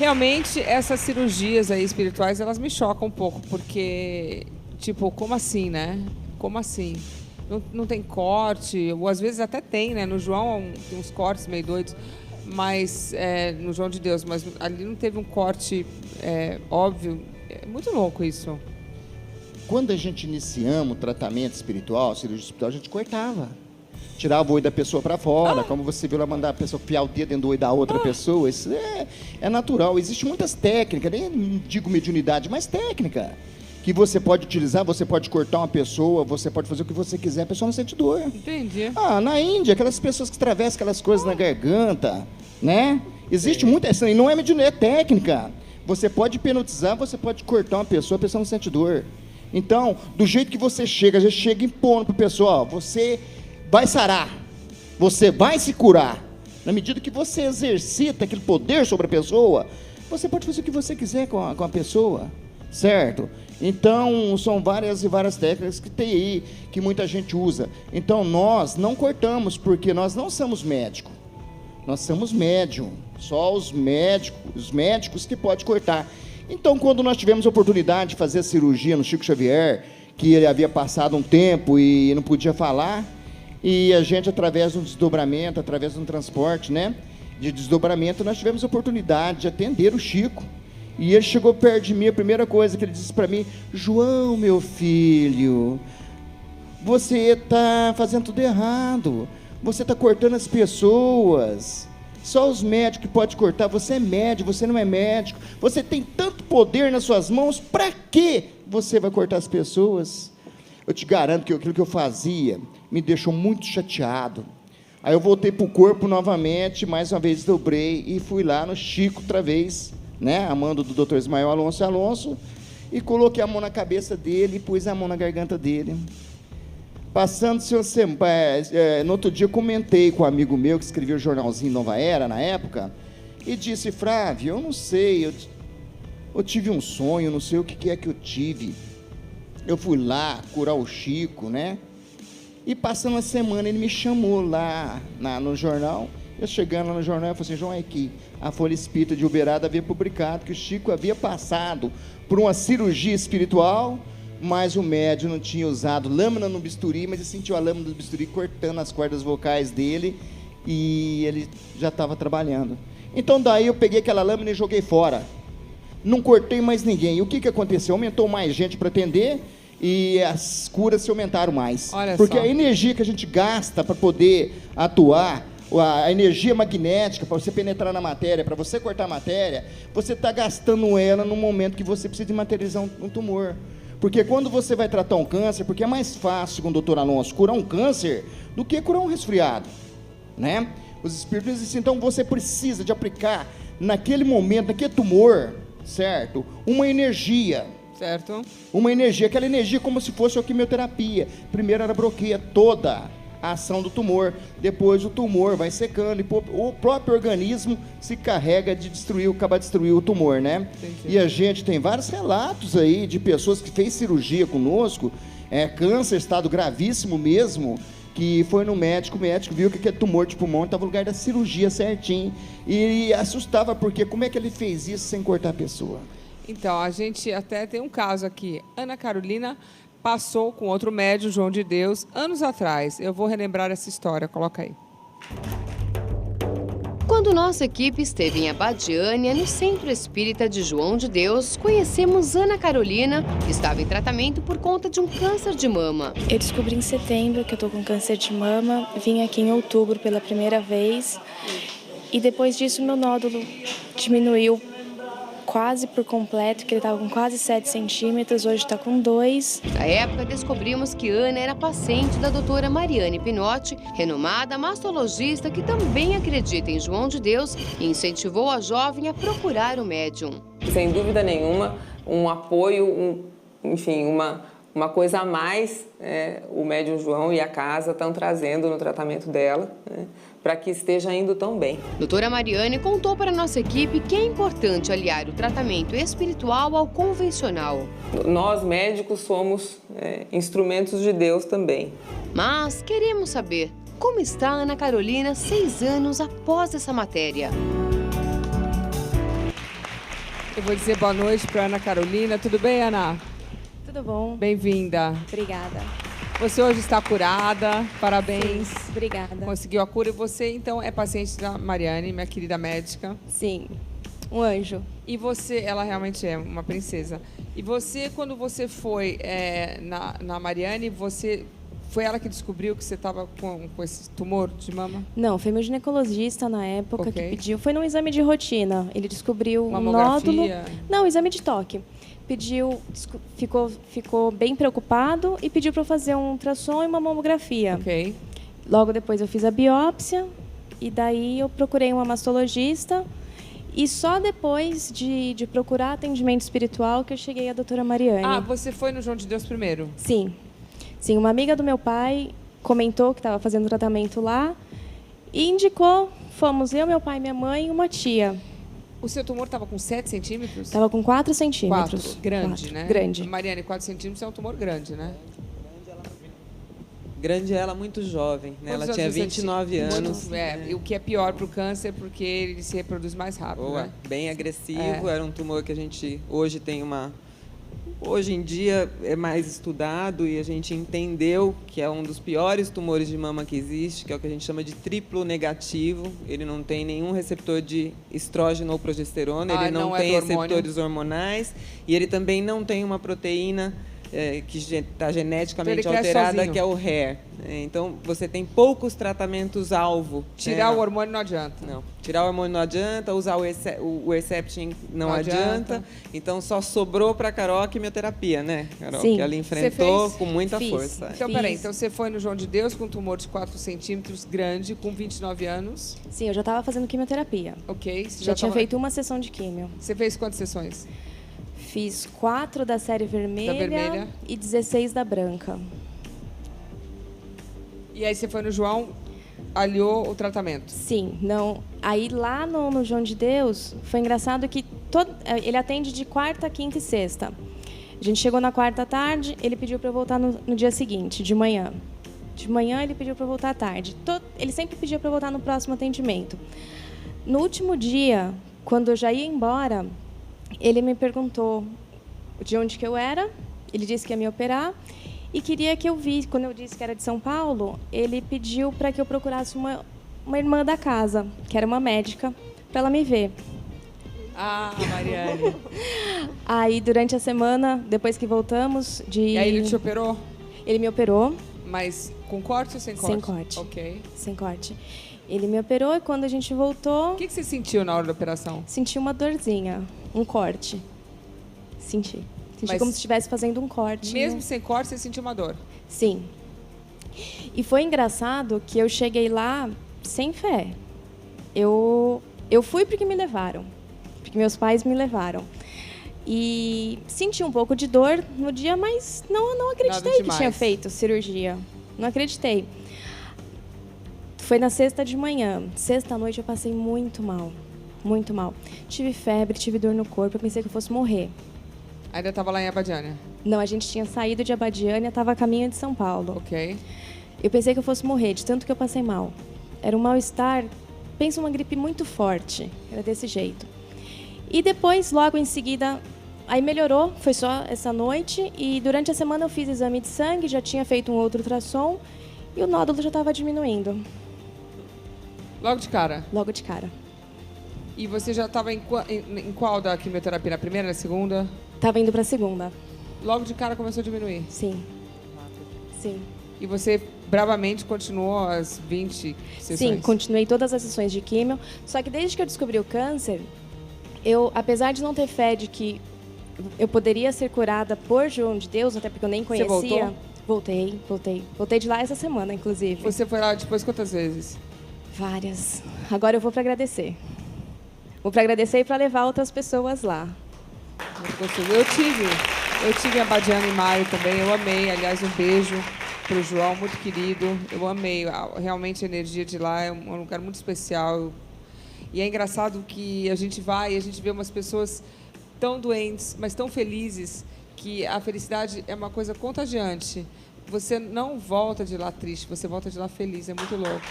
Realmente, essas cirurgias aí espirituais, elas me chocam um pouco, porque, tipo, como assim, né? Como assim? Não tem corte, ou às vezes até tem, né? No João tem uns cortes meio doidos, mas no João de Deus, mas ali não teve um corte óbvio. É muito louco isso. Quando a gente iniciamos o tratamento espiritual, cirurgia espiritual, a gente cortava. Tirava o olho da pessoa para fora, como você viu lá, mandar a pessoa enfiar o dedo dentro do olho da outra pessoa. Isso é natural. Existem muitas técnicas, nem digo mediunidade, mas técnica. Que você pode utilizar, você pode cortar uma pessoa, você pode fazer o que você quiser, a pessoa não sente dor. Entendi. Na Índia, aquelas pessoas que atravessam aquelas coisas na garganta, né? Existe muita, e não é mediunidade, é técnica. Você pode hipnotizar, você pode cortar uma pessoa, a pessoa não sente dor. Então, do jeito que você chega, às vezes chega impondo para a pessoa, ó, você vai sarar, você vai se curar. Na medida que você exercita aquele poder sobre a pessoa, você pode fazer o que você quiser com a pessoa, certo? Então, são várias e várias técnicas que tem aí, que muita gente usa. Então, nós não cortamos, porque nós não somos médicos. Nós somos médium. Só os médicos que podem cortar. Então, quando nós tivemos a oportunidade de fazer a cirurgia no Chico Xavier, que ele havia passado um tempo e não podia falar, e a gente, através de um desdobramento, através de um transporte, né, de desdobramento, nós tivemos a oportunidade de atender o Chico. E ele chegou perto de mim, a primeira coisa que ele disse para mim: João, meu filho, você está fazendo tudo errado, você está cortando as pessoas, só os médicos que podem cortar, você é médico, você não é médico, você tem tanto poder nas suas mãos, para que você vai cortar as pessoas? Eu te garanto que aquilo que eu fazia me deixou muito chateado. Aí eu voltei para o corpo novamente, mais uma vez dobrei e fui lá no Chico outra vez, né, a mando do Dr. Ismael Alonso, e coloquei a mão na cabeça dele e pus a mão na garganta dele. Passando-se no outro dia eu comentei com um amigo meu que escrevia o jornalzinho Nova Era na época, e disse: Flávio, eu não sei, eu tive um sonho, não sei o que é que eu tive. Eu fui lá curar o Chico, né? E passando a semana ele me chamou lá no jornal. Eu chegando lá no jornal, eu falei assim: João, é aqui, a Folha Espírita de Uberaba havia publicado que o Chico havia passado por uma cirurgia espiritual, mas o médium não tinha usado lâmina no bisturi, mas ele sentiu a lâmina do bisturi cortando as cordas vocais dele e ele já estava trabalhando. Então daí eu peguei aquela lâmina e joguei fora. Não cortei mais ninguém. E o que aconteceu? Aumentou mais gente para atender e as curas se aumentaram mais. Olha porque só. a energia que a gente gasta para poder atuar, a energia magnética para você penetrar na matéria, para você cortar a matéria, você está gastando ela no momento que você precisa de materializar um tumor. Porque quando você vai tratar um câncer, porque é mais fácil, segundo o doutor Alonso, curar um câncer do que curar um resfriado, né? Os espíritos existem, então você precisa de aplicar naquele momento, naquele tumor, certo? Uma energia. Certo. Uma energia, aquela energia como se fosse a quimioterapia. Primeiro ela bloqueia toda a ação do tumor, depois o tumor vai secando e o próprio organismo se carrega de acabar de destruir o tumor, né? Entendi. E a gente tem vários relatos aí de pessoas que fez cirurgia conosco, câncer, estado gravíssimo mesmo, que foi no médico, o médico viu que aquele tumor de pulmão estava no lugar da cirurgia certinho, e assustava, porque como é que ele fez isso sem cortar a pessoa? Então, a gente até tem um caso aqui. Ana Carolina passou com outro médium, João de Deus, anos atrás. Eu vou relembrar essa história, coloca aí. Quando nossa equipe esteve em Abadiânia, no Centro Espírita de João de Deus, conhecemos Ana Carolina, que estava em tratamento por conta de um câncer de mama. Eu descobri em setembro que eu tô com câncer de mama, vim aqui em outubro pela primeira vez e depois disso meu nódulo diminuiu quase por completo, que ele estava com quase 7 centímetros, hoje está com 2. Na época, descobrimos que Ana era paciente da doutora Mariane Pinotti, renomada mastologista que também acredita em João de Deus e incentivou a jovem a procurar o médium. Sem dúvida nenhuma, um apoio, enfim, uma coisa a mais, o médium João e a casa estão trazendo no tratamento dela, né, para que esteja indo tão bem. Doutora Mariane contou para a nossa equipe que é importante aliar o tratamento espiritual ao convencional. Nós, médicos, somos instrumentos de Deus também. Mas queremos saber como está a Ana Carolina 6 anos após essa matéria. Eu vou dizer boa noite para Ana Carolina. Tudo bem, Ana? Tudo bom? Bem-vinda. Obrigada. Você hoje está curada, parabéns. Sim, obrigada. Conseguiu a cura e você, então, é paciente da Mariane, minha querida médica. Sim, um anjo. E você, ela realmente é uma princesa. E você, quando você foi na Mariane, foi ela que descobriu que você estava com esse tumor de mama? Não, foi meu ginecologista na época Ok. que pediu. Foi num exame de rotina. Ele descobriu um Mamografia? nódulo. Não, exame de toque. Pediu, ficou bem preocupado e pediu para eu fazer um ultrassom e uma mamografia. Ok. Logo depois eu fiz a biópsia e daí eu procurei uma mastologista e só depois de procurar atendimento espiritual que eu cheguei à doutora Mariane. Ah, você foi no João de Deus primeiro? Sim. Sim, uma amiga do meu pai comentou que estava fazendo tratamento lá e indicou, fomos eu, meu pai, minha mãe e uma tia. O seu tumor estava com 7 centímetros? Estava com 4 centímetros. 4. Grande, 4. né? Grande. Mariane, 4 centímetros é um tumor grande, né? Grande ela, muito jovem, né? Ela Quantos tinha anos você 29 tinha? anos. E o que é pior para o câncer, porque ele se reproduz mais rápido, Boa, né? bem agressivo. Era um tumor que a gente hoje tem uma... Hoje em dia é mais estudado e a gente entendeu que é um dos piores tumores de mama que existe, que é o que a gente chama de triplo negativo. Ele não tem nenhum receptor de estrógeno ou progesterona, ele não tem receptores hormonais e ele também não tem uma proteína que está geneticamente Então ele cresce alterada, sozinho. que é o HER. Então, você tem poucos tratamentos-alvo. Tirar o hormônio não adianta. Não. Tirar o hormônio não adianta, usar o Herceptin não adianta. Então, só sobrou para a Carol a quimioterapia, né, Carol? Sim. Que ela enfrentou fez? com muita Fiz. força. Então, Fiz. peraí. Então, você foi no João de Deus com um tumor de 4 centímetros, grande, com 29 anos. Sim, eu já estava fazendo quimioterapia. Ok. Você Já tinha tava- feito uma sessão de químio. Você fez quantas sessões? Fiz 4 da série vermelha, vermelha. e 16 da branca. E aí você foi no João, aliou o tratamento. Sim, não. Aí lá no João de Deus, foi engraçado que ele atende de quarta, quinta e sexta. A gente chegou na quarta à tarde, ele pediu para eu voltar no dia seguinte, de manhã. De manhã ele pediu para eu voltar à tarde. Ele sempre pedia para eu voltar no próximo atendimento. No último dia, quando eu já ia embora, ele me perguntou de onde que eu era. Ele disse que ia me operar e queria que eu visse. Quando eu disse que era de São Paulo, ele pediu para que eu procurasse uma irmã da casa, que era uma médica, para ela me ver. Ah, Mariane. Aí, durante a semana, depois que voltamos E aí ele te operou? Ele me operou, Mas com corte ou sem corte? Sem corte. Ok. sem corte. Ele me operou e quando a gente voltou, O que você sentiu na hora da operação? senti uma dorzinha, um corte. Senti Mas- como se estivesse fazendo um corte. Mesmo sem corte, você sentiu uma dor? Sim. E foi engraçado que eu cheguei lá sem fé. Eu fui porque me levaram, porque meus pais me levaram. E senti um pouco de dor no dia, mas não acreditei que demais. tinha feito cirurgia. Não acreditei. Foi na sexta de manhã. Sexta à noite eu passei muito mal. Muito mal. Tive febre, tive dor no corpo. Eu pensei que eu fosse morrer. Ainda estava lá em Abadiânia? Não, a gente tinha saído de Abadiânia, estava a caminho de São Paulo. Ok. Eu pensei que eu fosse morrer, de tanto que eu passei mal. Era um mal-estar, pensa uma gripe muito forte. Era desse jeito. E depois, logo em seguida, aí melhorou, foi só essa noite. E durante a semana eu fiz exame de sangue, já tinha feito um outro ultrassom. E o nódulo já estava diminuindo, Logo de cara. logo de cara. E você já estava em qual da quimioterapia? Na primeira, na segunda? Estava indo para a segunda. Logo de cara começou a diminuir. Sim. Sim. E você bravamente continuou as 20 sessões? Sim, continuei todas as sessões de químio. Só que desde que eu descobri o câncer, apesar de não ter fé de que eu poderia ser curada por João de Deus, até porque eu nem conhecia. Você voltou? Voltei. Voltei de lá essa semana, inclusive. Você foi lá depois quantas vezes? Várias. Agora eu vou para agradecer. Vou para agradecer e para levar outras pessoas lá. Muito gostoso. Eu tive em Abadiânia em maio também, eu amei. Aliás, um beijo para o João, muito querido. Eu amei. Realmente a energia de lá é um lugar muito especial. E é engraçado que a gente vai e a gente vê umas pessoas tão doentes, mas tão felizes, que a felicidade é uma coisa contagiante. Você não volta de lá triste, você volta de lá feliz. É muito louco.